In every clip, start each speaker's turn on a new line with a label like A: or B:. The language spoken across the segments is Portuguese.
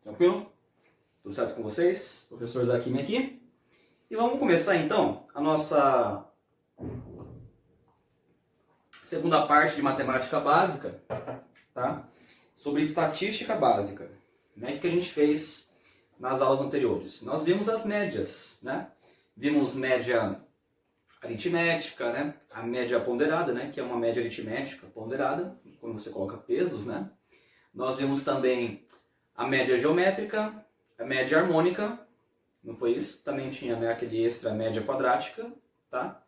A: Tranquilo? Tudo certo com vocês? Professor Zaquim aqui. E vamos começar então a nossa segunda parte de matemática básica, tá? Sobre estatística básica. Né? O que a gente fez nas aulas anteriores? Nós vimos as médias, né? Vimos média aritmética, né? A média ponderada, né? Que é uma média aritmética ponderada, quando você coloca pesos, né? Nós vimos também a média geométrica, a média harmônica, não foi isso? Também tinha, né, aquele extra média quadrática, tá?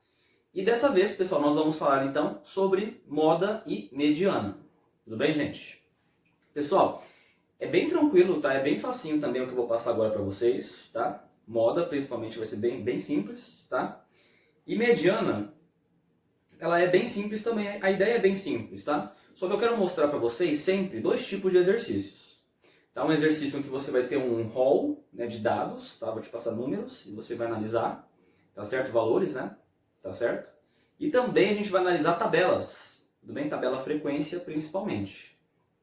A: E dessa vez, pessoal, nós vamos falar então sobre moda e mediana. Tudo bem, gente? Pessoal, é bem tranquilo, tá? É bem facinho também o que eu vou passar agora para vocês, tá? Moda, principalmente, vai ser bem simples, tá? E mediana, ela é bem simples também, a ideia é bem simples, tá? Só que eu quero mostrar para vocês sempre dois tipos de exercícios. Tá? Um exercício em que você vai ter um rol, né, de dados, tá? Vou te passar números e você vai analisar, tá certo? Valores, né? Tá certo? E também a gente vai analisar tabelas, tudo bem? Tabela frequência principalmente,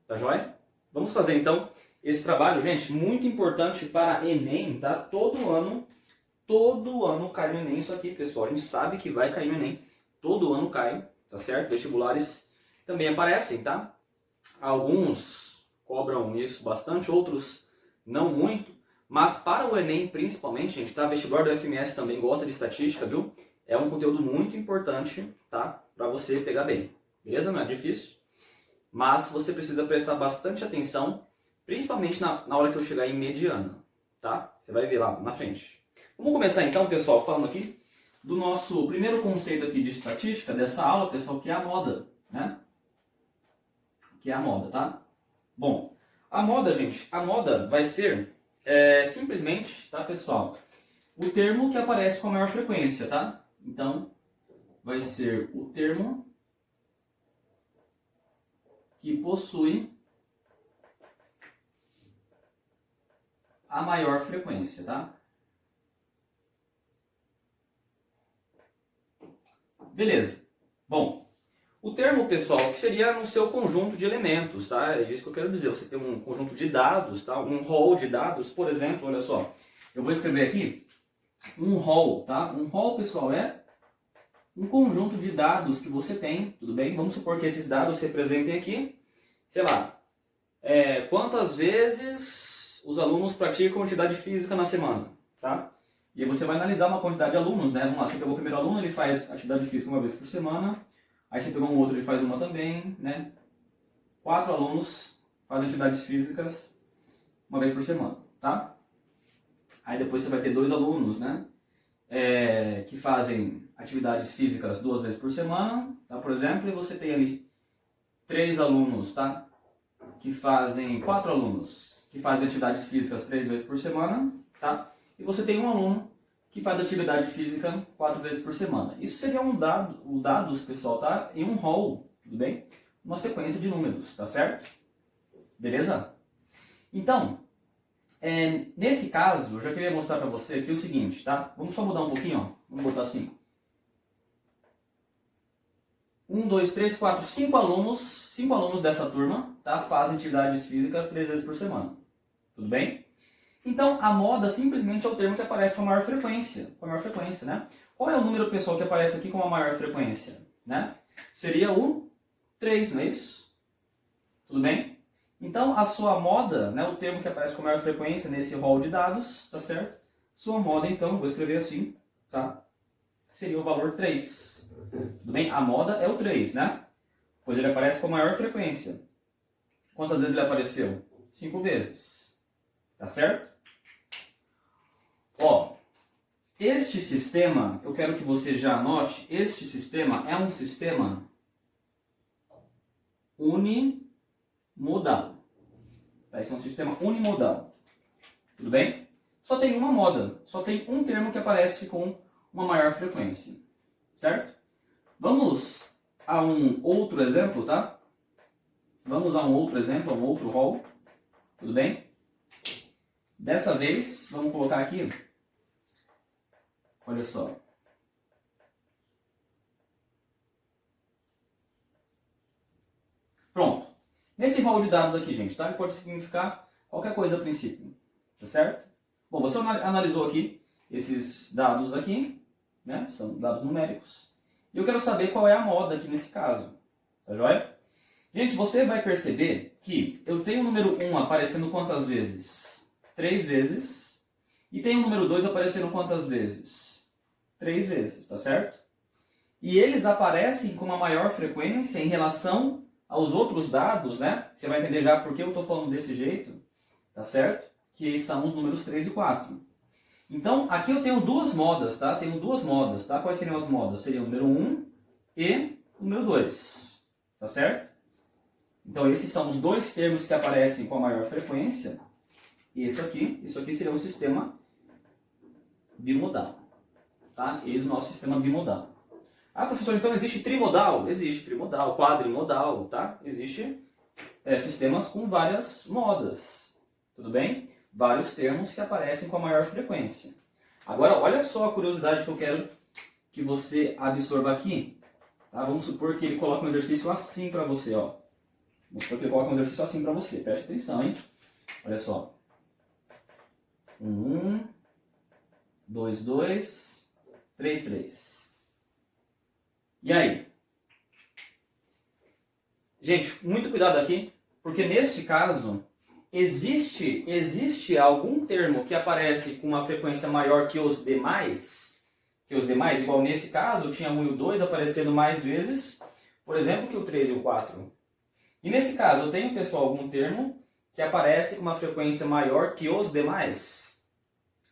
A: tá joia? Vamos fazer então esse trabalho, gente, muito importante para Enem, tá? Todo ano cai no Enem isso aqui, pessoal. A gente sabe que vai cair no Enem, todo ano cai, tá certo? Vestibulares também aparecem, tá? Alguns cobram isso bastante, outros não muito, mas para o Enem principalmente, gente, tá? Vestibular do FMS também gosta de estatística, viu? É um conteúdo muito importante, tá? Para você pegar bem, beleza? Não é difícil, mas você precisa prestar bastante atenção, principalmente na hora que eu chegar em mediana, tá? Você vai ver lá na frente. Vamos começar então, pessoal, falando aqui do nosso primeiro conceito aqui de estatística dessa aula, pessoal, que é a moda, né? Que é a moda, tá? Bom, a moda, gente, a moda vai ser simplesmente, tá, pessoal, o termo que aparece com a maior frequência, tá? Então, vai ser o termo que possui a maior frequência, tá? Beleza. Bom, o termo, pessoal, que seria no seu conjunto de elementos, tá? É isso que eu quero dizer. Você tem um conjunto de dados, tá? Um rol de dados, por exemplo, olha só. Eu vou escrever aqui um rol, tá? Um rol, pessoal, é um conjunto de dados que você tem, tudo bem? Vamos supor que esses dados representem aqui, sei lá, quantas vezes os alunos praticam atividade física na semana, tá? E aí você vai analisar uma quantidade de alunos, né? Vamos lá, você pegou o primeiro aluno, ele faz atividade física uma vez por semana. Aí você pegou um outro, ele faz uma também, né? 4 alunos fazem atividades físicas uma vez por semana, tá? Aí depois você vai ter 2 alunos, né? Que fazem atividades físicas 2 vezes por semana, tá? Por exemplo, e você tem ali 3 alunos, tá? 4 alunos que fazem atividades físicas 3 vezes por semana, tá? E você tem um aluno que faz atividade física 4 vezes por semana. Isso seria o dados, pessoal, tá? Em um rol, tudo bem? Uma sequência de números, tá certo? Beleza? Então, nesse caso, eu já queria mostrar para você aqui o seguinte, tá? Vamos só mudar um pouquinho, ó. Vamos botar assim. 1, 2, 3, 4, 5 alunos. 5 alunos dessa turma, tá? Fazem atividades físicas 3 vezes por semana. Tudo bem? Então, a moda simplesmente é o termo que aparece com a maior frequência. Com a maior frequência, né? Qual é o número, pessoal, que aparece aqui com a maior frequência? Né? Seria o 3, não é isso? Tudo bem? Então, a sua moda, né, o termo que aparece com a maior frequência nesse rol de dados, tá certo? Sua moda, então, vou escrever assim, tá? Seria o valor 3. Tudo bem? A moda é o 3, né? Pois ele aparece com a maior frequência. Quantas vezes ele apareceu? 5 vezes. Tá certo? Ó, este sistema, eu quero que você já anote, este sistema é um sistema unimodal. Tá? Esse é um sistema unimodal. Tudo bem? Só tem uma moda, só tem um termo que aparece com uma maior frequência. Certo? Vamos a um outro exemplo, tá? Vamos a um outro exemplo, a um outro rol. Tudo bem? Dessa vez, vamos colocar aqui. Olha só. Pronto. Nesse rol de dados aqui, gente, tá? Ele pode significar qualquer coisa a princípio, tá certo? Bom, você analisou aqui esses dados aqui, né? São dados numéricos. E eu quero saber qual é a moda aqui nesse caso, tá joia? Gente, você vai perceber que eu tenho o número 1 aparecendo quantas vezes? 3 vezes. E tem o número 2 aparecendo quantas vezes? 3 vezes, tá certo? E eles aparecem com uma maior frequência em relação aos outros dados, né? Você vai entender já por que eu estou falando desse jeito, tá certo? Que são os números 3 e 4. Então, aqui eu tenho duas modas, tá? Tenho duas modas, tá? Quais seriam as modas? Seria o número 1 e o número 2, tá certo? Então, esses são os dois termos que aparecem com a maior frequência. E isso aqui seria um sistema bimodal, tá? Esse é o nosso sistema bimodal. Ah, professor, então existe trimodal? Existe trimodal, quadrimodal, tá? Existe sistemas com várias modas, tudo bem? Vários termos que aparecem com a maior frequência. Agora, olha só a curiosidade que eu quero que você absorva aqui. Tá? Vamos supor que ele coloca um exercício assim para você, ó. Vamos supor que ele coloca um exercício assim para você. Preste atenção, hein? Olha só. 1, 2, 2, 3, 3. E aí? Gente, muito cuidado aqui, porque neste caso existe algum termo que aparece com uma frequência maior que os demais, igual nesse caso, tinha 1 e o 2 aparecendo mais vezes, por exemplo, que o 3 e o 4. E nesse caso, eu tenho, pessoal, algum termo que aparece com uma frequência maior que os demais?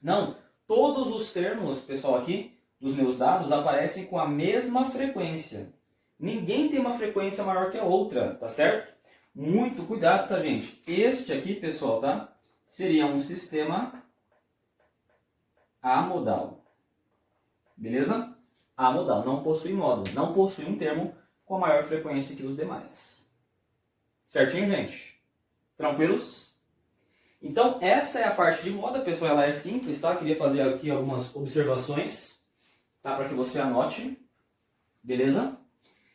A: Não, todos os termos, pessoal, aqui dos meus dados aparecem com a mesma frequência. Ninguém tem uma frequência maior que a outra, tá certo? Muito cuidado, tá, gente? Este aqui, pessoal, tá? Seria um sistema amodal. Beleza? Amodal, não possui modas, não possui um termo com a maior frequência que os demais. Certinho, gente? Tranquilos? Então, essa é a parte de moda, pessoal. Ela é simples, tá? Queria fazer aqui algumas observações, tá? Para que você anote. Beleza?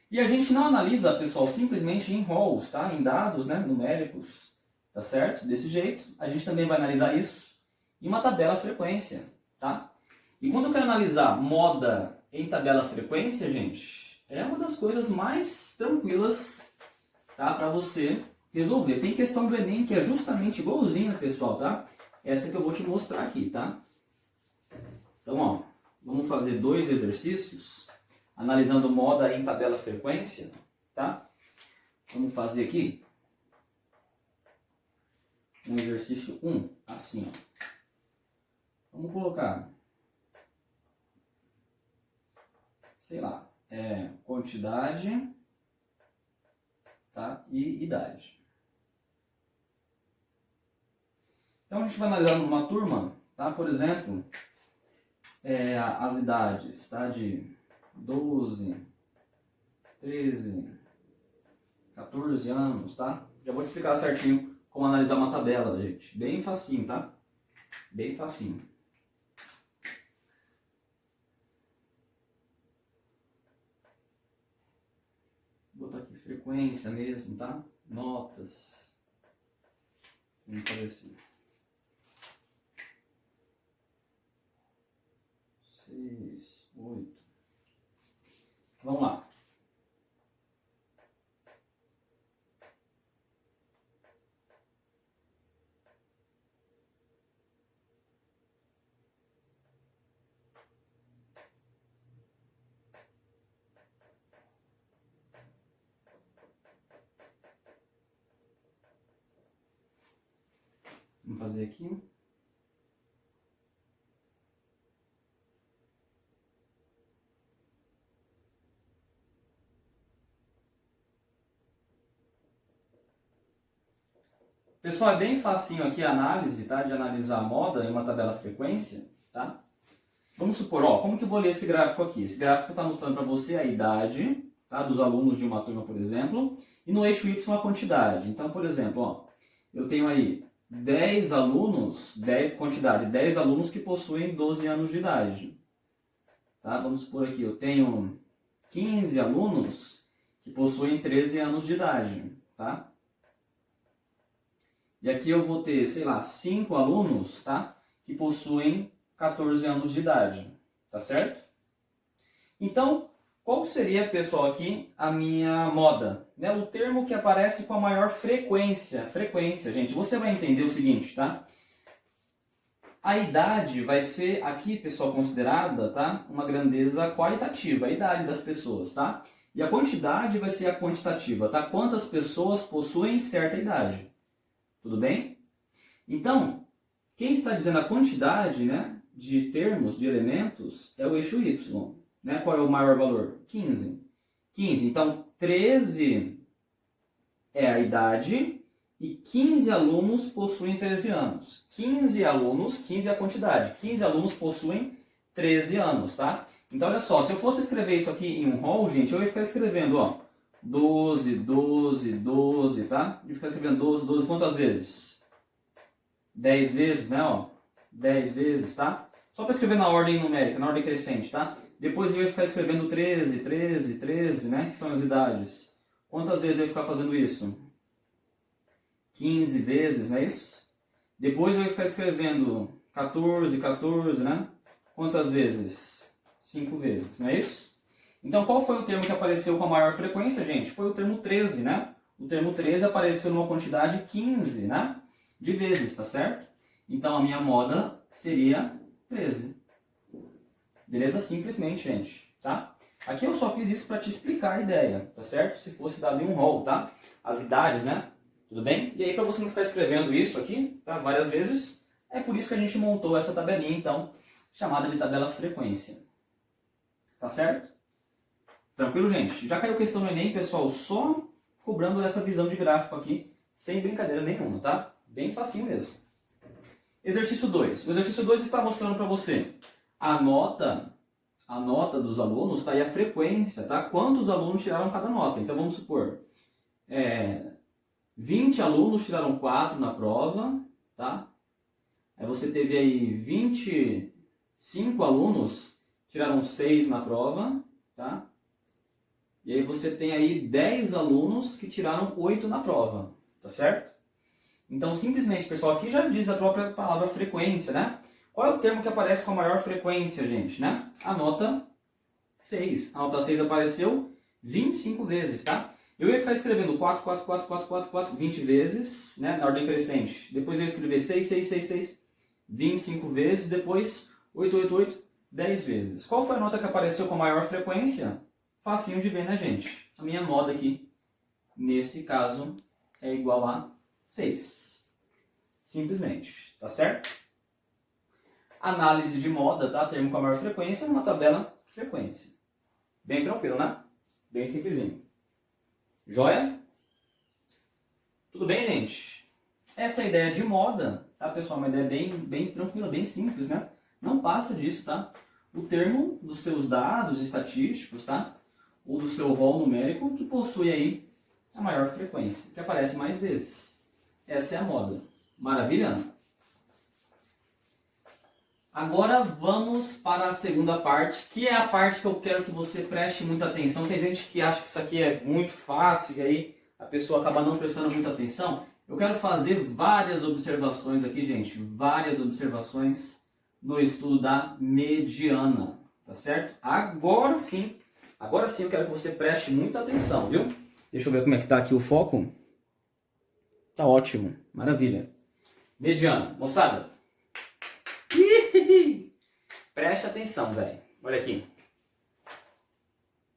A: E a gente não analisa, pessoal, simplesmente em rows, tá? Em dados, né? Numéricos, tá certo? Desse jeito. A gente também vai analisar isso em uma tabela frequência, tá? E quando eu quero analisar moda em tabela frequência, gente, é uma das coisas mais tranquilas, tá? Para você resolver. Tem questão do Enem que é justamente igualzinha, pessoal, tá? Essa que eu vou te mostrar aqui, tá? Então, ó, vamos fazer 2 exercícios analisando moda em tabela frequência, tá? Vamos fazer aqui um exercício 1, assim, ó. Vamos colocar, sei lá, quantidade, tá? E idade. Então a gente vai analisar numa turma, tá? Por exemplo, as idades, tá? De 12, 13, 14 anos, tá? Já vou explicar certinho como analisar uma tabela, gente. Bem facinho, tá? Bem facinho. Vou botar aqui frequência mesmo, tá? Notas. Vamos fazer assim. 6, 8. Vamos lá. Vamos fazer aqui. Pessoal, é bem facinho aqui a análise, tá? De analisar a moda em uma tabela frequência, tá? Vamos supor, ó, como que eu vou ler esse gráfico aqui? Esse gráfico está mostrando para você a idade, tá? Dos alunos de uma turma, por exemplo, e no eixo Y a quantidade. Então, por exemplo, ó, eu tenho aí 10 alunos, 10 alunos que possuem 12 anos de idade. Tá? Vamos supor aqui, eu tenho 15 alunos que possuem 13 anos de idade, tá? E aqui eu vou ter, sei lá, 5 alunos, tá? Que possuem 14 anos de idade, tá certo? Então, qual seria, pessoal, aqui a minha moda? Né? O termo que aparece com a maior frequência. Frequência, gente, você vai entender o seguinte, tá? A idade vai ser aqui, pessoal, considerada, tá? Uma grandeza qualitativa, a idade das pessoas, tá? E a quantidade vai ser a quantitativa, tá? Quantas pessoas possuem certa idade. Tudo bem? Então, quem está dizendo a quantidade, né, de termos, de elementos, é o eixo Y. Né? Qual é o maior valor? 15. 15. Então, 13 é a idade e 15 alunos possuem 13 anos. 15 alunos, 15 é a quantidade. 15 alunos possuem 13 anos, tá? Então, olha só, se eu fosse escrever isso aqui em um rol, gente, eu ia ficar escrevendo, ó, 12, 12, 12, tá? Eu ia ficar escrevendo 12, 12, quantas vezes? 10 vezes, né, ó? 10 vezes, tá? Só para escrever na ordem numérica, na ordem crescente, tá? Depois eu ia ficar escrevendo 13, 13, 13, né? Que são as idades. Quantas vezes eu ia ficar fazendo isso? 15 vezes, não é isso? Depois eu ia ficar escrevendo 14, 14, né? Quantas vezes? 5 vezes, não é isso? Então, qual foi o termo que apareceu com a maior frequência, gente? Foi o termo 13, né? O termo 13 apareceu numa quantidade 15, né? De vezes, tá certo? Então, a minha moda seria 13. Beleza? Simplesmente, gente, tá? Aqui eu só fiz isso para te explicar a ideia, tá certo? Se fosse dado em um rol, tá? As idades, né? Tudo bem? E aí, para você não ficar escrevendo isso aqui, tá? Várias vezes, é por isso que a gente montou essa tabelinha, então, chamada de tabela frequência. Tá certo? Tranquilo, gente? Já caiu questão no Enem, pessoal, só cobrando essa visão de gráfico aqui, sem brincadeira nenhuma, tá? Bem facinho mesmo. Exercício 2. O exercício 2 está mostrando para você a nota dos alunos, tá? E a frequência, tá? Quantos alunos tiraram cada nota. Então, vamos supor, 20 alunos tiraram 4 na prova, tá? Aí você teve aí 25 alunos tiraram 6 na prova, tá? E aí você tem aí 10 alunos que tiraram 8 na prova, tá certo? Então, simplesmente, pessoal, aqui já diz a própria palavra frequência, né? Qual é o termo que aparece com a maior frequência, gente, né? A nota 6. A nota 6 apareceu 25 vezes, tá? Eu ia ficar escrevendo 4, 4, 4, 4, 4, 4, 20 vezes, né? Na ordem crescente. Depois eu ia escrever 6, 6, 6, 6, 25 vezes. Depois 8, 8, 8, 10 vezes. Qual foi a nota que apareceu com a maior frequência? Facinho de ver, né, gente? A minha moda aqui, nesse caso, é igual a 6. Simplesmente, tá certo? Análise de moda, tá? Termo com a maior frequência numa tabela frequência. Bem tranquilo, né? Bem simplesinho. Joia? Tudo bem, gente? Essa é a ideia de moda, tá, pessoal? Uma ideia bem tranquila, bem simples, né? Não passa disso, tá? O termo dos seus dados estatísticos, tá? Ou do seu rol numérico que possui aí a maior frequência, que aparece mais vezes. Essa é a moda. Maravilha? Agora vamos para a segunda parte, que é a parte que eu quero que você preste muita atenção. Tem gente que acha que isso aqui é muito fácil e aí a pessoa acaba não prestando muita atenção. Eu quero fazer várias observações aqui, gente. Várias observações no estudo da mediana, tá certo? Agora sim eu quero que você preste muita atenção, viu? Deixa eu ver como é que tá aqui o foco. Tá ótimo, maravilha. Mediana, moçada. Preste atenção, velho. Olha aqui.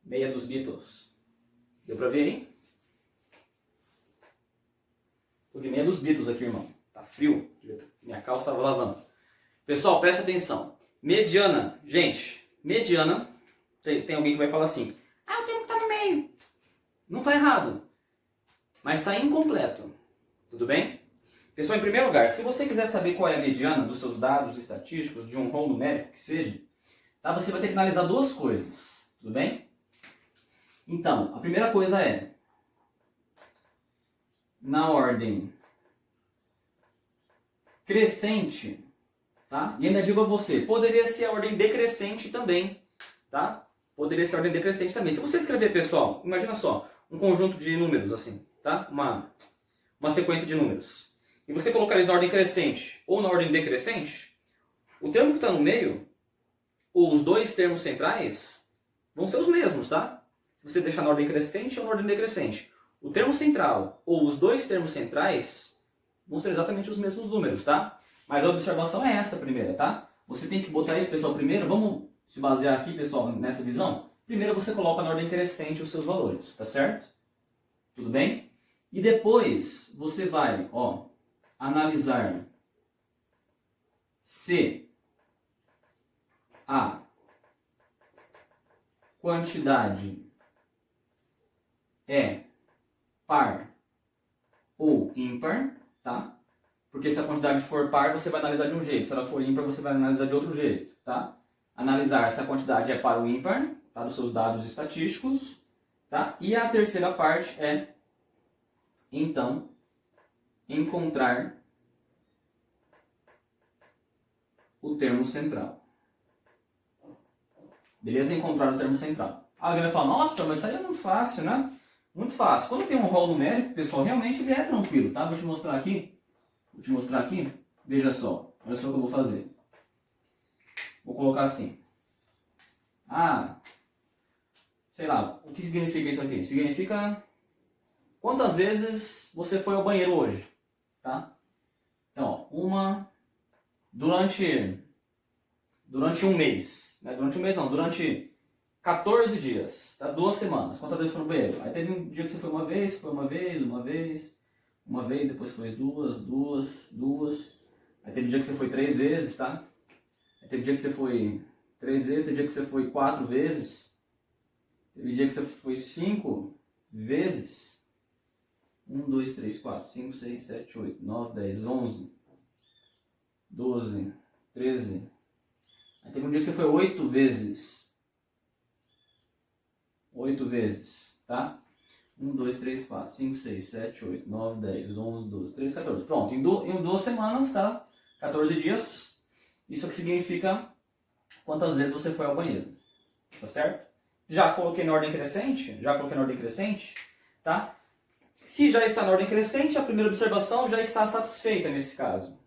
A: Meia dos Beatles. Deu pra ver aí? Tô de meia dos Beatles aqui, irmão. Tá frio. Minha calça tava lavando. Pessoal, preste atenção. Mediana. Gente, mediana. Tem alguém que vai falar assim. Ah, o termo tá no meio. Não tá errado. Mas tá incompleto. Tudo bem? Pessoal, em primeiro lugar, se você quiser saber qual é a mediana dos seus dados estatísticos, de um rol numérico que seja, tá, você vai ter que analisar duas coisas, tudo bem? Então, a primeira coisa é, na ordem crescente, tá? E ainda digo a você, poderia ser a ordem decrescente também, tá? Poderia ser a ordem decrescente também. Se você escrever, pessoal, imagina só, um conjunto de números assim, tá? Uma sequência de números. e você colocar eles na ordem crescente ou na ordem decrescente, o termo que está no meio, ou os dois termos centrais, vão ser os mesmos, tá? Se você deixar na ordem crescente ou na ordem decrescente. O termo central ou os dois termos centrais vão ser exatamente os mesmos números, tá? Mas a observação é essa primeira, tá? Você tem que botar isso, pessoal, primeiro. Vamos se basear aqui, pessoal, nessa visão? Primeiro você coloca na ordem crescente os seus valores, tá certo? Tudo bem? E depois você vai, ó, analisar se a quantidade é par ou ímpar, tá? Porque se a quantidade for par, você vai analisar de um jeito. Se ela for ímpar, você vai analisar de outro jeito, tá? Analisar se a quantidade é par ou ímpar, tá? Dos seus dados estatísticos, tá? E a terceira parte é, então, encontrar o termo central. Beleza? Encontrar o termo central. Alguém vai falar, nossa, mas isso aí é muito fácil, né? Muito fácil. Quando tem um rol numérico, pessoal, realmente ele é tranquilo, tá? Vou te mostrar aqui. Veja só. Olha só o que eu vou fazer. Vou colocar assim. Sei lá, o que significa isso aqui? Significa quantas vezes você foi ao banheiro hoje, tá? Então, ó, durante um mês, né? Durante 14 dias, tá? 2 semanas. Quantas vezes foi no banheiro? Aí teve um dia que você foi uma vez, depois foi duas. Aí teve um dia que você foi 3 vezes, tá? Aí teve um dia que você foi 3 vezes, teve um dia que você foi 4 vezes. Teve um dia que você foi 5 vezes. 1, 2, 3, 4, 5, 6, 7, 8, 9, 10, 11, 12, 13. Aí teve um dia que você foi 8 vezes. 8 vezes, tá? 1, 2, 3, 4, 5, 6, 7, 8, 9, 10, 11, 12, 13, 14. Pronto, em 2 semanas, tá? 14 dias. Isso aqui significa quantas vezes você foi ao banheiro. Tá certo? Já coloquei na ordem crescente? Tá? Se já está na ordem crescente, a primeira observação já está satisfeita nesse caso.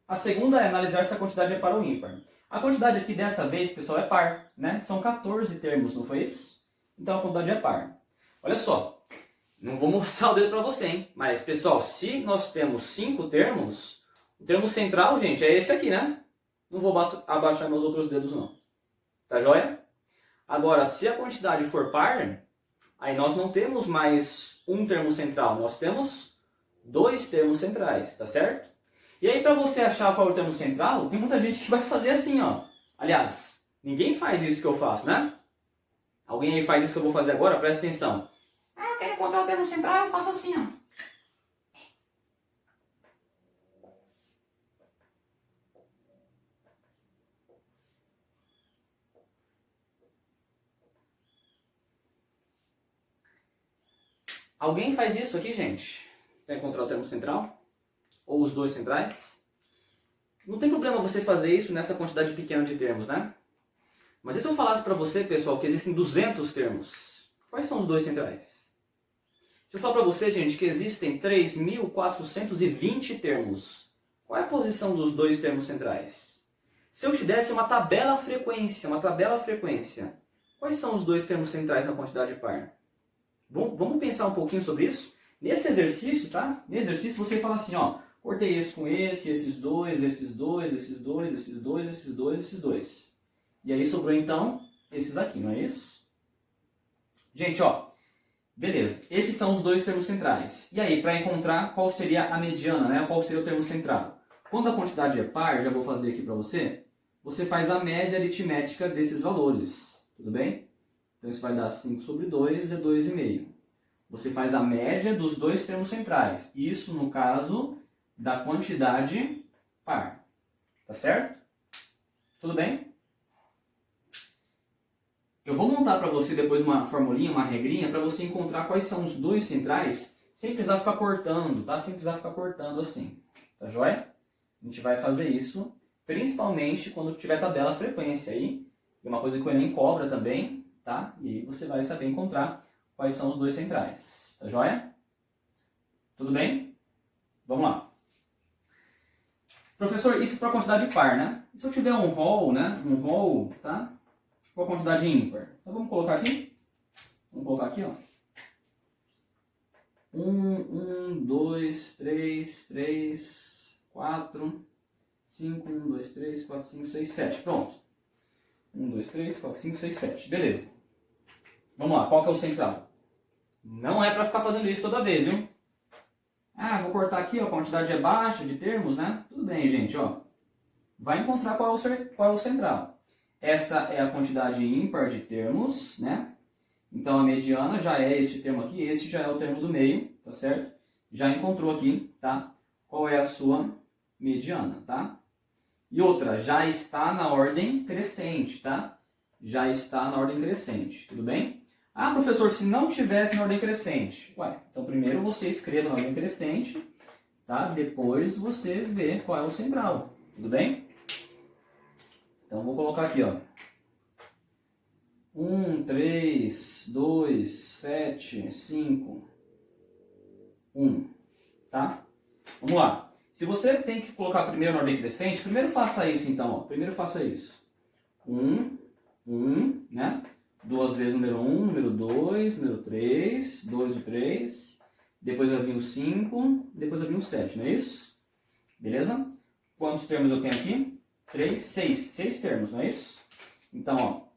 A: A segunda é analisar se a quantidade é par ou ímpar. A quantidade aqui dessa vez, pessoal, é par, né? São 14 termos, não foi isso? Então a quantidade é par. Olha só, não vou mostrar o dedo para você, hein? Mas, pessoal, se nós temos 5 termos, o termo central, gente, é esse aqui, né? Não vou abaixar meus outros dedos, não. Tá joia? Agora, se a quantidade for par, aí nós não temos mais um termo central, nós temos 2 termos centrais, tá certo? E aí, para você achar qual é o termo central, tem muita gente que vai fazer assim, ó. Aliás, ninguém faz isso que eu faço, né? Alguém aí faz isso que eu vou fazer agora? Presta atenção. Eu quero encontrar o termo central, eu faço assim, ó. Alguém faz isso aqui, gente? Para encontrar o termo central? Ou os dois centrais? Não tem problema você fazer isso nessa quantidade pequena de termos, né? Mas e se eu falasse para você, pessoal, que existem 200 termos? Quais são os dois centrais? Se eu falar para você, gente, que existem 3.420 termos, qual é a posição dos dois termos centrais? Se eu te desse uma tabela frequência, quais são os dois termos centrais na quantidade par? Vamos pensar um pouquinho sobre isso? Nesse exercício, tá? Nesse exercício você fala assim, ó, cortei esse com esse, esses dois. E aí sobrou então esses aqui, não é isso? Gente, ó, beleza. Esses são os dois termos centrais. E aí, para encontrar qual seria a mediana, né? Qual seria o termo central? Quando a quantidade é par, já vou fazer aqui para você, você faz a média aritmética desses valores, tudo bem? Então isso vai dar 5 sobre 2 é 2,5. Você faz a média dos dois termos centrais. Isso no caso da quantidade par. Tá certo? Tudo bem? Eu vou montar para você depois uma formulinha, uma regrinha, para você encontrar quais são os dois centrais, sem precisar ficar cortando, tá? Sem precisar ficar cortando assim. Tá joia? A gente vai fazer isso, principalmente quando tiver tabela frequência aí. E uma coisa que o Enem cobra também, tá? E aí você vai saber encontrar quais são os dois centrais. Tá joia? Tudo bem? Vamos lá. Professor, isso para quantidade par, né? E se eu tiver um rol, né? Um rol, tá? Com a quantidade ímpar. Então vamos colocar aqui. Vamos colocar aqui, ó. 1, 2, 3, 4, 5, 1, 2, 3, 4, 5, 6, 7. Pronto. 1, 2, 3, 4, 5, 6, 7. Beleza. Vamos lá, qual que é o central? Não é para ficar fazendo isso toda vez, viu? Ah, vou cortar aqui, ó, a quantidade é baixa de termos, né? Tudo bem, gente, ó. Vai encontrar qual é o central. Essa é a quantidade ímpar de termos, né? Então a mediana já é este termo aqui, esse já é o termo do meio, tá certo? Já encontrou aqui, tá? Qual é a sua mediana, tá? E outra, já está na ordem crescente, tá? Já está na ordem crescente, tudo bem? Ah, professor, se não tivesse na ordem crescente. Ué, então primeiro você escreva na ordem crescente, tá? Depois você vê qual é o central, tudo bem? Então vou colocar aqui, ó. 1, 3, 2, 7, 5, 1, tá? Vamos lá. Se você tem que colocar primeiro na ordem crescente, primeiro faça isso então, ó. Primeiro faça isso. 1, né? Duas vezes número 1, número 2, número 3, 2 o 3, depois vai vir o 5, depois vai vir o 7, não é isso? Beleza? Quantos termos eu tenho aqui? 3, 6. 6 termos, não é isso? Então, ó,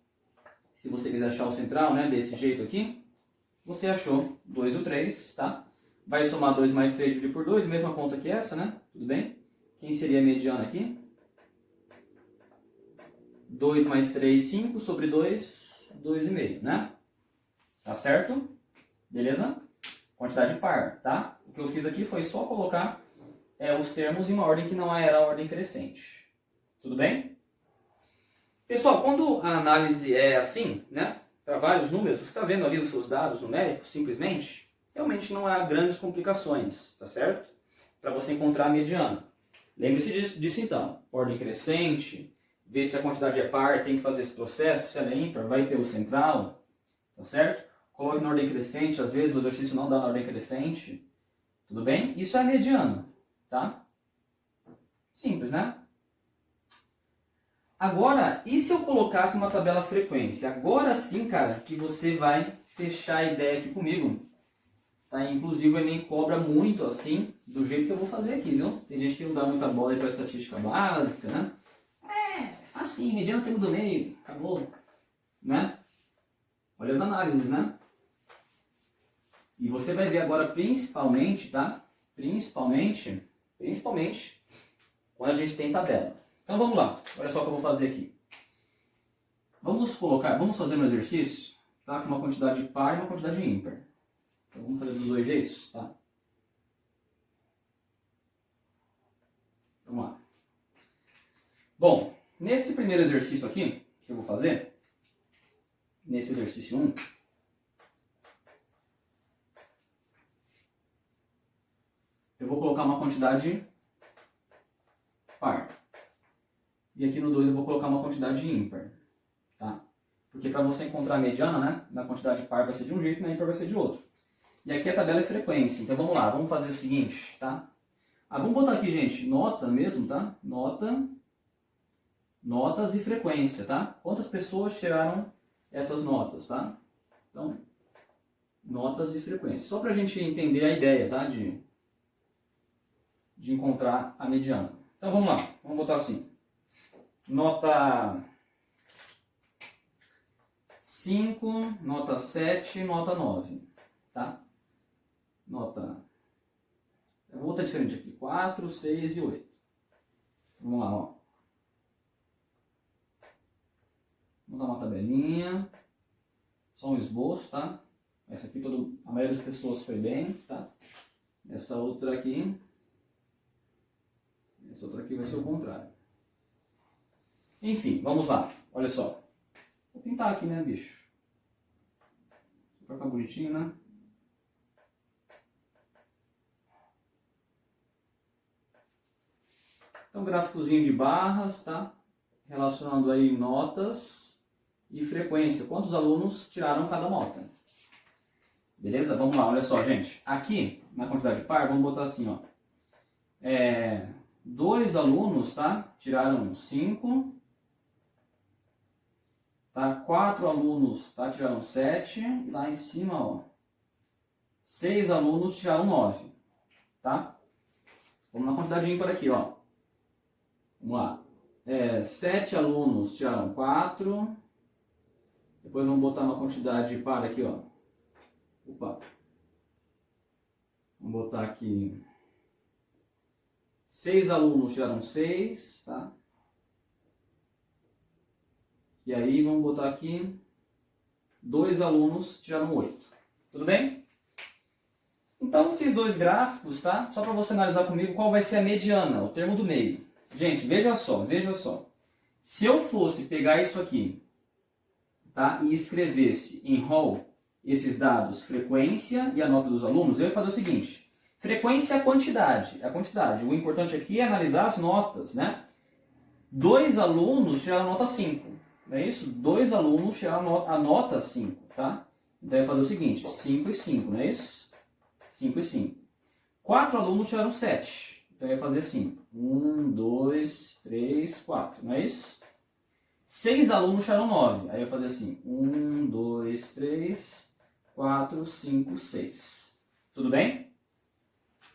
A: se você quiser achar o central, né, desse jeito aqui, você achou 2 o 3, tá? Vai somar 2 mais 3 dividido por 2, mesma conta que essa, né? Tudo bem? Quem seria a mediana aqui? 2 mais 3, 5, sobre 2... 2,5, né? Tá certo? Beleza? Quantidade par, tá? O que eu fiz aqui foi só colocar os termos em uma ordem que não era a ordem crescente. Tudo bem? Pessoal, quando a análise é assim, né? Para vários números, você está vendo ali os seus dados numéricos, simplesmente, realmente não há grandes complicações, tá certo? Para você encontrar a mediana. Lembre-se disso então. Ordem crescente, ver se a quantidade é par, tem que fazer esse processo, se ela é ímpar, vai ter o central, tá certo? Coloque na ordem crescente, às vezes o exercício não dá na ordem crescente, tudo bem? Isso é mediana, tá? Simples, né? Agora, e se eu colocasse uma tabela frequência? Agora sim, cara, que você vai fechar a ideia aqui comigo. Tá? Inclusive o Enem cobra muito assim, do jeito que eu vou fazer aqui, viu? Tem gente que não dá muita bola aí para estatística básica, né? Assim, mediana termo do meio, acabou, né? Olha as análises, né? E você vai ver agora principalmente, tá? Principalmente, quando a gente tem tabela. Então vamos lá, olha só o que eu vou fazer aqui. Vamos fazer um exercício, tá? Com uma quantidade par e uma quantidade ímpar. Então vamos fazer dos dois jeitos, tá? Vamos lá. Bom, nesse primeiro exercício aqui, que eu vou fazer, nesse exercício 1, eu vou colocar uma quantidade par. E aqui no 2 eu vou colocar uma quantidade ímpar, tá? Porque para você encontrar a mediana, né, na quantidade par vai ser de um jeito e na ímpar vai ser de outro. E aqui a tabela é frequência, então vamos lá, vamos fazer o seguinte, tá? Vamos botar aqui, gente, nota mesmo, tá? Notas e frequência, tá? Quantas pessoas tiraram essas notas, tá? Então, notas e frequência. Só para a gente entender a ideia, tá? De encontrar a mediana. Então, vamos lá. Vamos botar assim. Nota 5, nota 7, nota 9, tá? Eu vou botar diferente aqui. 4, 6 e 8. Vamos lá, ó. Vou dar uma tabelinha, só um esboço, tá? Essa aqui a maioria das pessoas foi bem, tá? Essa outra aqui vai ser o contrário. Enfim, vamos lá, olha só. Vou pintar aqui, né, bicho? Pra ficar bonitinho, né? Então, gráficozinho de barras, tá? Relacionando aí notas e frequência. Quantos alunos tiraram cada nota? Beleza? Vamos lá, olha só, gente. Aqui, na quantidade par, vamos botar assim, ó. 2 alunos, tá? Tiraram 5. Tá? 4 alunos, tá? Tiraram 7. Lá em cima, ó. 6 alunos tiraram 9. Tá? Vamos na quantidade ímpar aqui, ó. Vamos lá. 7 alunos tiraram 4. Depois vamos botar uma quantidade par aqui, ó. Opa. Vamos botar aqui. 6 alunos tiraram 6, tá? E aí vamos botar aqui. 2 alunos tiraram 8. Tudo bem? Então fiz 2 gráficos, tá? Só para você analisar comigo qual vai ser a mediana, o termo do meio. Gente, veja só, veja só. Se eu fosse pegar isso aqui, tá? E escrevesse em hall esses dados, frequência e a nota dos alunos, eu ia fazer o seguinte. Frequência é a quantidade, O importante aqui é analisar as notas, né? 2 alunos tiraram nota 5, não é isso? 2 alunos tiraram a nota 5, tá? Então eu ia fazer o seguinte, 5 e 5, não é isso? 5 e 5. 4 alunos tiraram 7. Então eu ia fazer assim, 1, 2, 3, 4, não é isso? 6 alunos tiraram 9. Aí eu ia fazer assim, 1, 2, 3, 4, 5, 6. Tudo bem?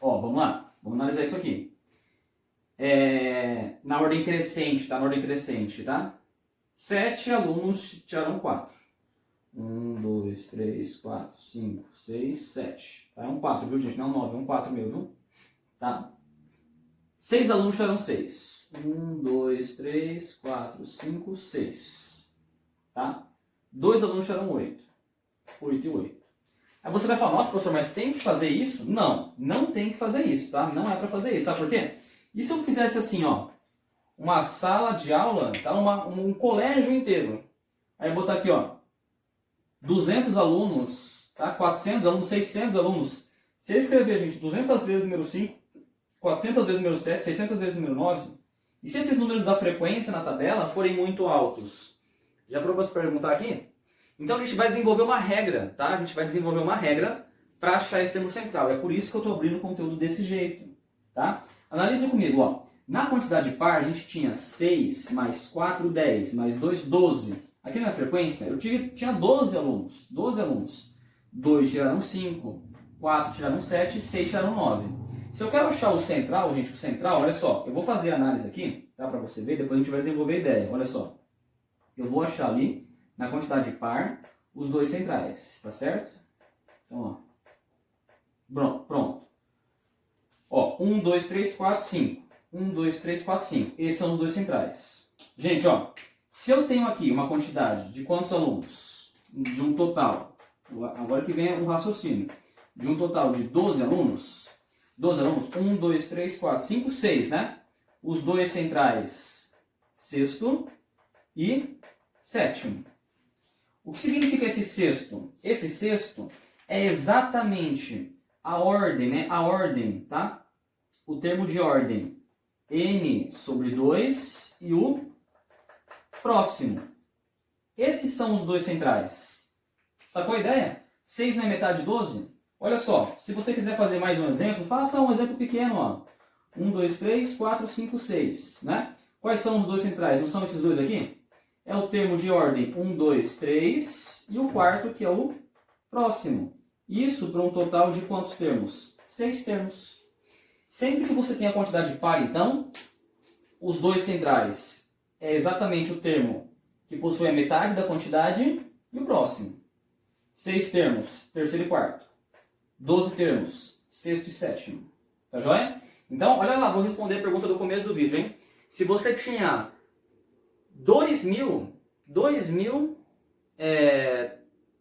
A: Ó, vamos lá. Vamos analisar isso aqui. Na ordem crescente, tá? Na ordem crescente, tá? 7 alunos tiraram 4. 1, 2, 3, 4, 5, 6, 7. Tá? É um 4, viu, gente? Não é um 9, é um 4 meu, viu? Tá? 6 alunos tiraram 6. 1, 2, 3, 4, 5, 6. Tá? 2 alunos tiraram 8. 8 e 8. Aí você vai falar, nossa, professor, mas tem que fazer isso? Não, não tem que fazer isso, tá? Não é para fazer isso. Sabe por quê? E se eu fizesse assim, ó, uma sala de aula, tá? Um colégio inteiro. Aí eu botar aqui, ó, 200 alunos, tá? 400 alunos, 600 alunos. Se eu escrever, gente, 200 vezes o número 5, 400 vezes o número 7, 600 vezes o número 9, e se esses números da frequência na tabela forem muito altos? Já provou se perguntar aqui? Então a gente vai desenvolver uma regra, tá? A gente vai desenvolver uma regra para achar esse termo central. É por isso que eu estou abrindo o conteúdo desse jeito, tá? Analise comigo, ó. Na quantidade par, a gente tinha 6 mais 4, 10, mais 2, 12. Aqui na frequência, eu tinha 12 alunos. 12 alunos. 2 tiraram 5, 4 tiraram 7, 6 tiraram 9. Se eu quero achar o central, gente, o central, olha só. Eu vou fazer a análise aqui, tá? Para você ver, depois a gente vai desenvolver a ideia. Olha só. Eu vou achar ali, na quantidade par, os 2 centrais, tá certo? Então, ó. Pronto. Ó, 1, 2, 3, 4, 5. 1, 2, 3, 4, 5. Esses são os 2 centrais. Gente, ó. Se eu tenho aqui uma quantidade de quantos alunos? De um total. Agora que vem o raciocínio. De um total de 12 alunos. 12 alunos. 1, 2, 3, 4, 5, 6, né? Os 2 centrais, sexto e sétimo. O que significa esse sexto? Esse sexto é exatamente a ordem, né? A ordem, tá? O termo de ordem n sobre 2 e o próximo. Esses são os 2 centrais. Sacou a ideia? 6 não é metade de 12? Olha só, se você quiser fazer mais um exemplo, faça um exemplo pequeno, ó. 1, 2, 3, 4, 5, 6, né? Quais são os 2 centrais? Não são esses dois aqui? É o termo de ordem 1, 2, 3 e o quarto que é o próximo. Isso para um total de quantos termos? 6 termos. Sempre que você tem a quantidade par, então, os 2 centrais é exatamente o termo que possui a metade da quantidade e o próximo. 6 termos, terceiro e quarto. 12 termos, sexto e sétimo. Tá joia? Então, olha lá, vou responder a pergunta do começo do vídeo, hein? Se você tinha 2.000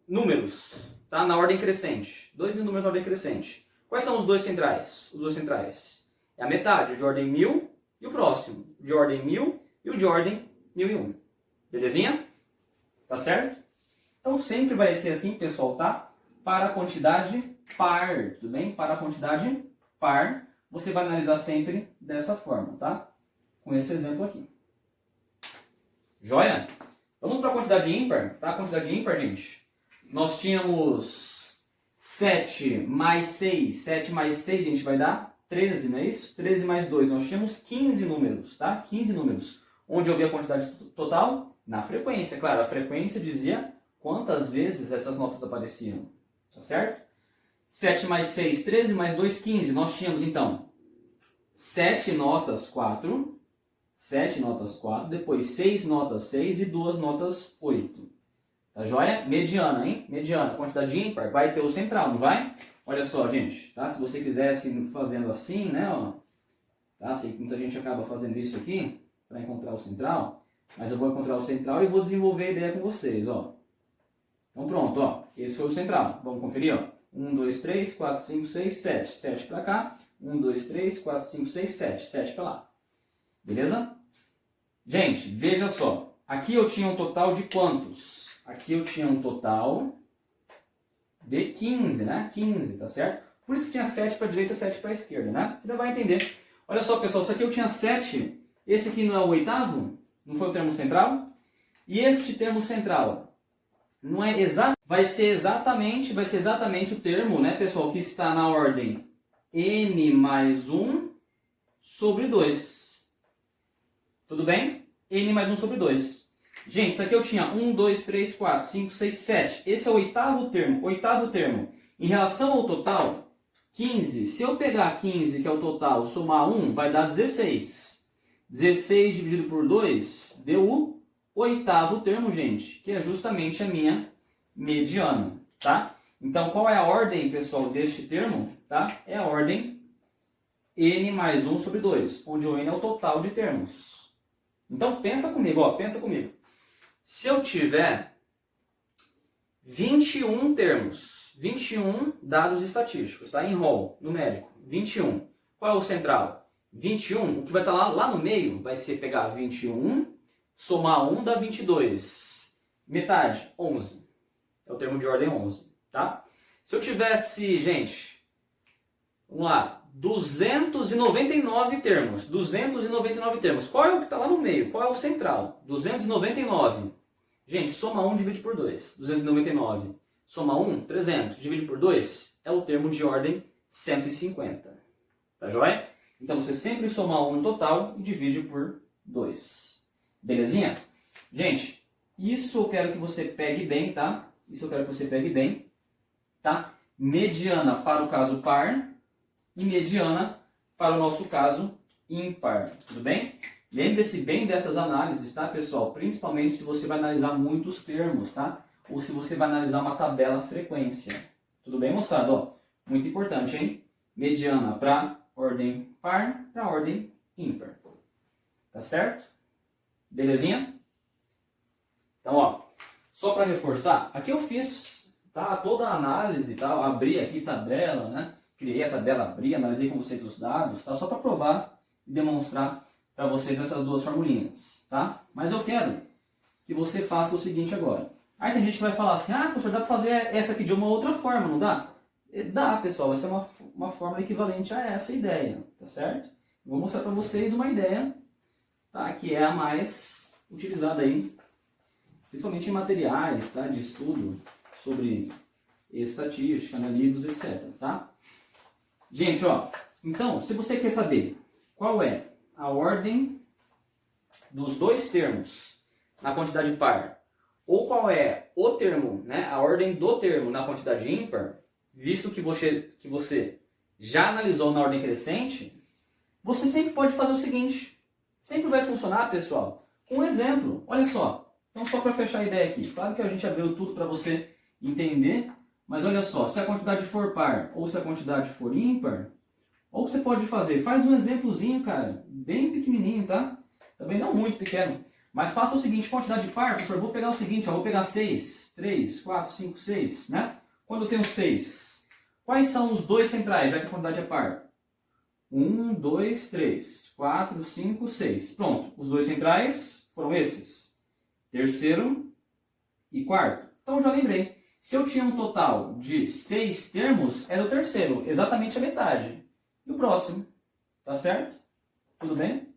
A: números, tá? Na ordem crescente. 2.000 números na ordem crescente. Quais são os 2 centrais? Os 2 centrais. É a metade, de ordem 1000 e o próximo, de ordem 1000 e o de ordem 1001. Belezinha? Tá certo? Então sempre vai ser assim, pessoal, tá? Para a quantidade par, tudo bem? Para a quantidade par, você vai analisar sempre dessa forma, tá? Com esse exemplo aqui. Joia? Vamos para a quantidade ímpar, tá? A quantidade ímpar, gente, nós tínhamos 7 mais 6. 7 mais 6, gente, vai dar 13, não é isso? 13 mais 2, nós tínhamos 15 números, tá? 15 números. Onde eu vi a quantidade total? Na frequência, claro. A frequência dizia quantas vezes essas notas apareciam, tá certo? 7 mais 6, 13 mais 2, 15. Nós tínhamos, então, 7 notas, 4. 7 notas, 4. Depois 6 notas, 6 e 2 notas, 8. Tá joia? Mediana, hein? Mediana. Quantidade ímpar vai ter o central, não vai? Olha só, gente, tá? Se você quisesse fazendo assim, né, ó. Tá? Sei que muita gente acaba fazendo isso aqui para encontrar o central. Mas eu vou encontrar o central e vou desenvolver a ideia com vocês, ó. Então pronto, ó. Esse foi o central. Vamos conferir, ó. 1, 2, 3, 4, 5, 6, 7. 7 para cá. 1, 2, 3, 4, 5, 6, 7. 7 para lá. Beleza? Gente, veja só. Aqui eu tinha um total de quantos? Aqui eu tinha um total de 15, né? 15, tá certo? Por isso que tinha 7 para a direita e 7 para a esquerda, né? Você já vai entender. Olha só, pessoal. Isso aqui eu tinha 7. Esse aqui não é o oitavo? Não foi o termo central? E este termo central não é exato? Vai ser exatamente o termo, né, pessoal, que está na ordem n mais 1 sobre 2. Tudo bem? N mais 1 sobre 2. Gente, isso aqui eu tinha 1, 2, 3, 4, 5, 6, 7. Esse é o oitavo termo. Oitavo termo. Em relação ao total, 15. Se eu pegar 15, que é o total, somar 1, vai dar 16. 16 dividido por 2 deu o oitavo termo, gente, que é justamente a minha mediana, tá? Então, qual é a ordem, pessoal, deste termo? Tá? É a ordem n mais 1 sobre 2, onde o n é o total de termos. Então, pensa comigo, ó, pensa comigo. Se eu tiver 21 termos, 21 dados estatísticos, tá? Em rol numérico, 21. Qual é o central? 21, o que vai estar lá no meio vai ser pegar 21, somar 1 dá 22. Metade, 11. É o termo de ordem 11, tá? Se eu tivesse, gente, vamos lá, 299 termos. 299 termos. Qual é o que está lá no meio? Qual é o central? 299. Gente, soma 1, divide por 2. 299. Soma 1, 300. Divide por 2 é o termo de ordem 150. Tá joia? Então você sempre soma 1 no total e divide por 2. Belezinha? Gente, isso eu quero que você pegue bem, tá? Isso eu quero que você pegue bem, tá? Mediana para o caso par e mediana para o nosso caso ímpar, tudo bem? Lembre-se bem dessas análises, tá, pessoal? Principalmente se você vai analisar muitos termos, tá? Ou se você vai analisar uma tabela frequência. Tudo bem, moçada? Ó, muito importante, hein? Mediana para ordem par para ordem ímpar. Tá certo? Belezinha? Então, ó, só para reforçar, aqui eu fiz, tá, toda a análise, tá? Eu abri aqui tabela, né? Criei a tabela, abri, analisei com vocês os dados, tá? Só para provar e demonstrar para vocês essas duas formulinhas, tá? Mas eu quero que você faça o seguinte agora. Aí tem gente que vai falar assim, ah, professor, dá para fazer essa aqui de uma outra forma, não dá? Dá, pessoal, essa é uma fórmula equivalente a essa ideia, tá certo? Vou mostrar para vocês uma ideia, tá? Que é a mais utilizada aí, principalmente em materiais, tá? De estudo sobre estatística, análise, etc, tá? Gente, ó, então, se você quer saber qual é a ordem dos dois termos na quantidade par, ou qual é o termo, né, a ordem do termo na quantidade ímpar, visto que você já analisou na ordem crescente, você sempre pode fazer o seguinte, sempre vai funcionar, pessoal, com um exemplo. Olha só, então só para fechar a ideia aqui, claro que a gente abriu tudo para você entender, mas olha só, se a quantidade for par ou se a quantidade for ímpar, ou você pode fazer, faz um exemplozinho, cara, bem pequenininho, tá? Também não muito pequeno, mas faça o seguinte, quantidade par, professor, vou pegar o seguinte, ó, vou pegar 6, 3, 4, 5, 6, né? Quando eu tenho 6, quais são os dois centrais, já que a quantidade é par? 1, 2, 3, 4, 5, 6. Pronto, os dois centrais foram esses. Terceiro e quarto. Então eu já lembrei. Se eu tinha um total de 6 termos, era o terceiro, exatamente a metade. E o próximo, tá certo? Tudo bem?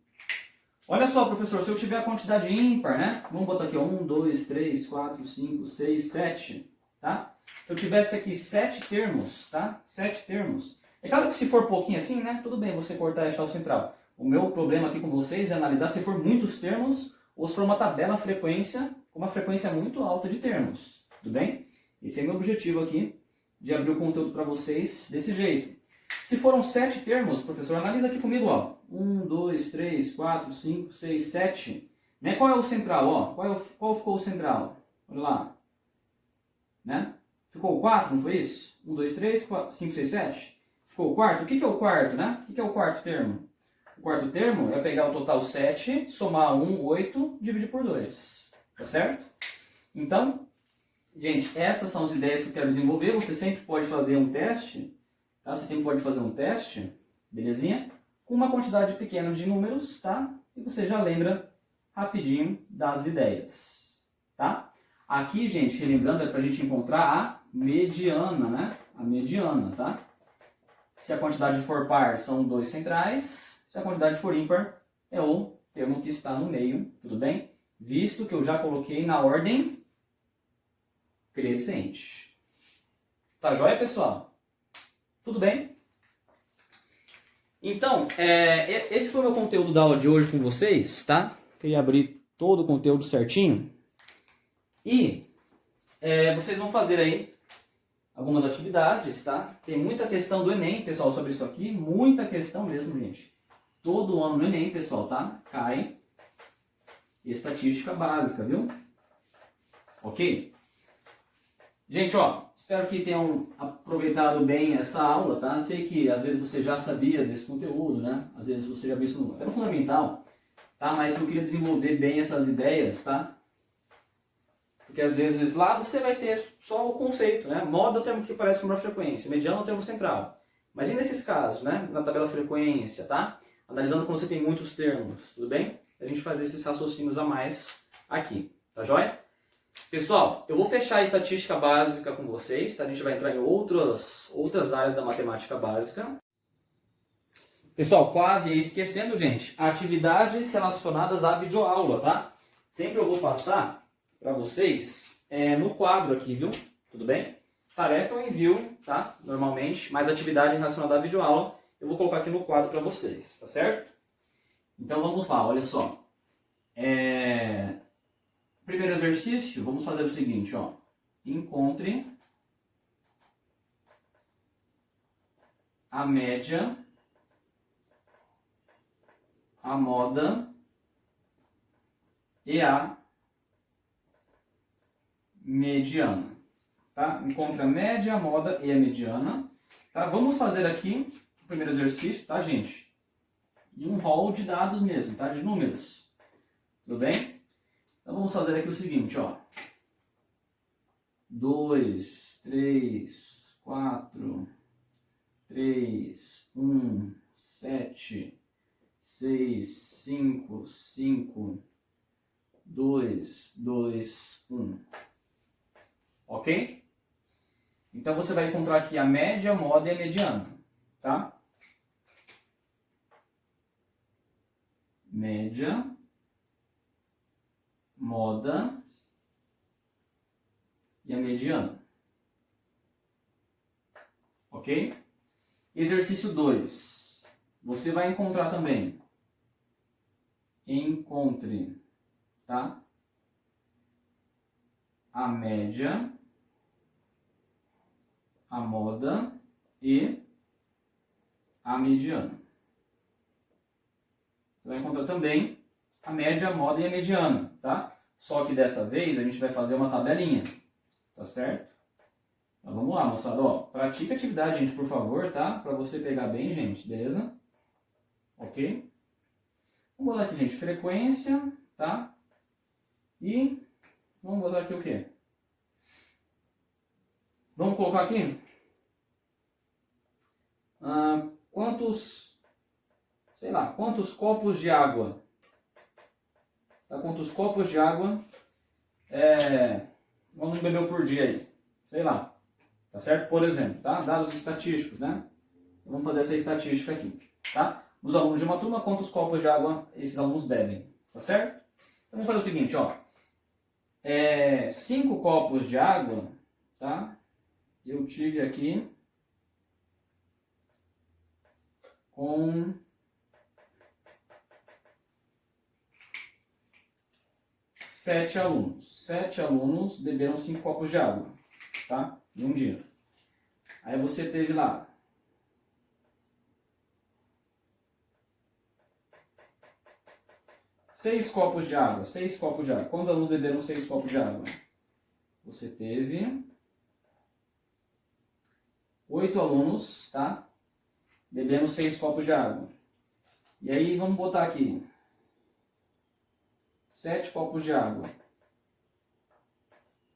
A: Olha só, professor, se eu tiver a quantidade ímpar, né? Vamos botar aqui, ó, 1, 2, 3, 4, 5, 6, 7, tá? Se eu tivesse aqui 7 termos, tá? 7 termos. É claro que se for pouquinho assim, né, tudo bem você cortar e achar o central. O meu problema aqui com vocês é analisar se for muitos termos ou se for uma tabela frequência com uma frequência muito alta de termos. Tudo bem? Esse é meu objetivo aqui, de abrir o conteúdo para vocês desse jeito. Se foram 7 termos, professor, analisa aqui comigo, ó. 1, 2, 3, 4, 5, 6, 7. Né? Qual é o central? Ó? Qual ficou o central? Olha lá. Né? Ficou o 4, não foi isso? 1, 2, 3, 4, 5, 6, 7. Ficou o quarto? O que é o quarto, né? O que é o quarto termo? O quarto termo é pegar o total 7, somar 1, 8, dividir por 2. Tá certo? Então, gente, essas são as ideias que eu quero desenvolver. Você sempre pode fazer um teste, tá? Você sempre pode fazer um teste, belezinha? Com uma quantidade pequena de números, tá? E você já lembra rapidinho das ideias, tá? Aqui, gente, relembrando, é para a gente encontrar a mediana, né? A mediana, tá? Se a quantidade for par, são 2 centrais. Se a quantidade for ímpar, é o termo que está no meio, tudo bem? Visto que eu já coloquei na ordem crescente. Tá joia, pessoal? Tudo bem? Então, esse foi o meu conteúdo da aula de hoje com vocês, tá? Queria abrir todo o conteúdo certinho. E vocês vão fazer aí algumas atividades, tá? Tem muita questão do Enem, pessoal, sobre isso aqui. Muita questão mesmo, gente. Todo ano no Enem, pessoal, tá? Cai estatística básica, viu? Ok? Gente, ó, espero que tenham aproveitado bem essa aula, tá? Sei que às vezes você já sabia desse conteúdo, né? Às vezes você já viu isso até no fundamental, tá? Mas eu queria desenvolver bem essas ideias, tá? Porque às vezes lá você vai ter só o conceito, né? Moda é o termo que parece com uma frequência, mediano é o termo central. Mas e nesses casos, né? Na tabela frequência, tá? Analisando quando você tem muitos termos, tudo bem? A gente faz esses raciocínios a mais aqui, tá joia? Pessoal, eu vou fechar a estatística básica com vocês, tá? A gente vai entrar em outras áreas da matemática básica. Pessoal, quase esquecendo, gente, atividades relacionadas à videoaula, tá? Sempre eu vou passar para vocês no quadro aqui, viu? Tudo bem? Tarefa eu envio, tá? Normalmente, mas atividade relacionada à videoaula eu vou colocar aqui no quadro para vocês, tá certo? Então vamos lá, olha só. Primeiro exercício, vamos fazer o seguinte, ó. Encontre a média, a moda e a mediana. Tá? Encontre a média, a moda e a mediana. Tá? Vamos fazer aqui o primeiro exercício, tá, gente? E um rol de dados mesmo, tá? De números. Tudo bem? Então vamos fazer aqui o seguinte, ó. 2, 3, 4, 3, 1, 7, 6, 5, 5, 2, 2, 1. Ok? Então você vai encontrar aqui a média, a moda e a mediana, tá? Média, moda e a mediana. Ok? Exercício 2. Você vai encontrar também. Encontre, tá? A média, a moda e a mediana. Você vai encontrar também a média, a moda e a mediana, tá? Só que dessa vez a gente vai fazer uma tabelinha, tá certo? Então vamos lá, moçada, ó. Pratica a atividade, gente, por favor, tá? Pra você pegar bem, gente, beleza? Ok? Vamos botar aqui, gente, frequência, tá? E vamos botar aqui o quê? Vamos colocar aqui quantos copos de água? Tá? Quantos copos de água vamos beber por dia aí? Sei lá. Tá certo? Por exemplo, tá? Dados estatísticos, né? Vamos fazer essa estatística aqui, tá? Nos alunos de uma turma, quantos copos de água esses alunos bebem? Tá certo? Então vamos fazer o seguinte, ó. 5 copos de água, tá? Eu tive aqui com 7 alunos. 7 alunos beberam 5 copos de água, tá? Em um dia. Aí você teve lá 6 copos de água. 6 copos de água. Quantos alunos beberam 6 copos de água? Você teve 8 alunos, tá? Bebendo 6 copos de água. E aí vamos botar aqui 7 copos de água.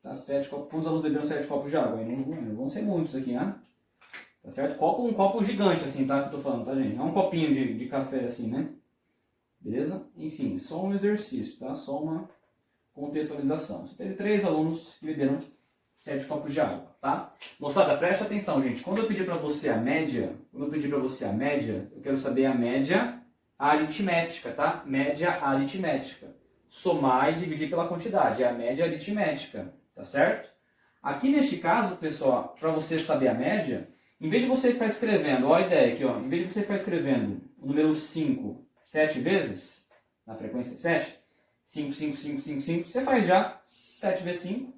A: Tá? 7 copos. Quantos alunos beberam 7 copos de água? Não vão ser muitos aqui, né? Tá certo? Um copo gigante assim, tá? Que eu tô falando, tá, gente? Não é um copinho de café assim, né? Beleza? Enfim, só um exercício, tá? Só uma contextualização. Você teve 3 alunos que beberam 7 copos de água, tá? Moçada, preste atenção, gente. Quando eu pedir para você a média, eu quero saber a média aritmética, tá? Média aritmética. Somar e dividir pela quantidade, é a média aritmética, tá certo? Aqui neste caso, pessoal, para você saber a média, em vez de você ficar escrevendo, olha a ideia aqui, ó, em vez de você ficar escrevendo o número 5 7 vezes, na frequência 7, 5, 5, 5, 5, 5, você faz já 7 vezes 5,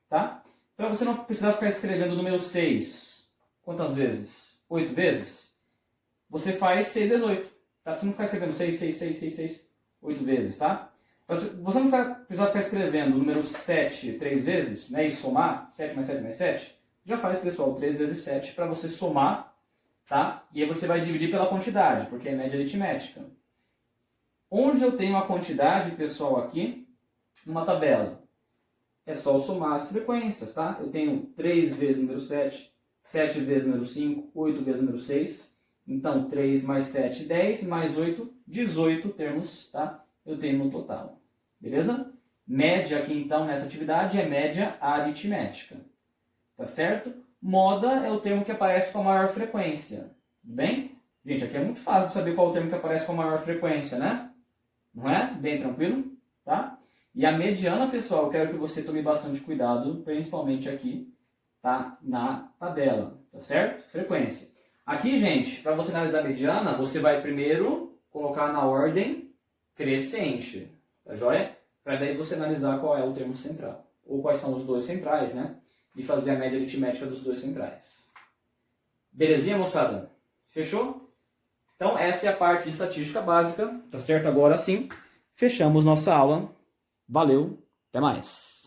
A: tá? Para você não precisar ficar escrevendo o número 6, quantas vezes? 8 vezes? Você faz 6 vezes 8, tá? Pra você não ficar escrevendo 6, 6, 6, 6, 6, 8 vezes, tá? Pra você não precisar ficar escrevendo o número 7 3 vezes, né? E somar, 7 mais 7 mais 7, já faz, pessoal, 3 vezes 7 para você somar, tá? E aí você vai dividir pela quantidade, porque é média aritmética. Onde eu tenho a quantidade, pessoal, aqui, numa tabela? É só eu somar as frequências, tá? Eu tenho 3 vezes o número 7, 7 vezes o número 5, 8 vezes o número 6. Então, 3 mais 7, 10, mais 8, 18 termos, tá? Eu tenho no total. Beleza? Média aqui, então, nessa atividade é média aritmética. Tá certo? Moda é o termo que aparece com a maior frequência. Tudo bem? Gente, aqui é muito fácil de saber qual é o termo que aparece com a maior frequência, né? Não é? Bem tranquilo? Tá? E a mediana, pessoal, eu quero que você tome bastante cuidado, principalmente aqui, tá? Na tabela, tá certo? Frequência. Aqui, gente, para você analisar a mediana, você vai primeiro colocar na ordem crescente, tá joia? Para daí você analisar qual é o termo central, ou quais são os dois centrais, né? E fazer a média aritmética dos dois centrais. Belezinha, moçada? Fechou? Então, essa é a parte de estatística básica, tá certo? Agora sim, fechamos nossa aula. Valeu, até mais!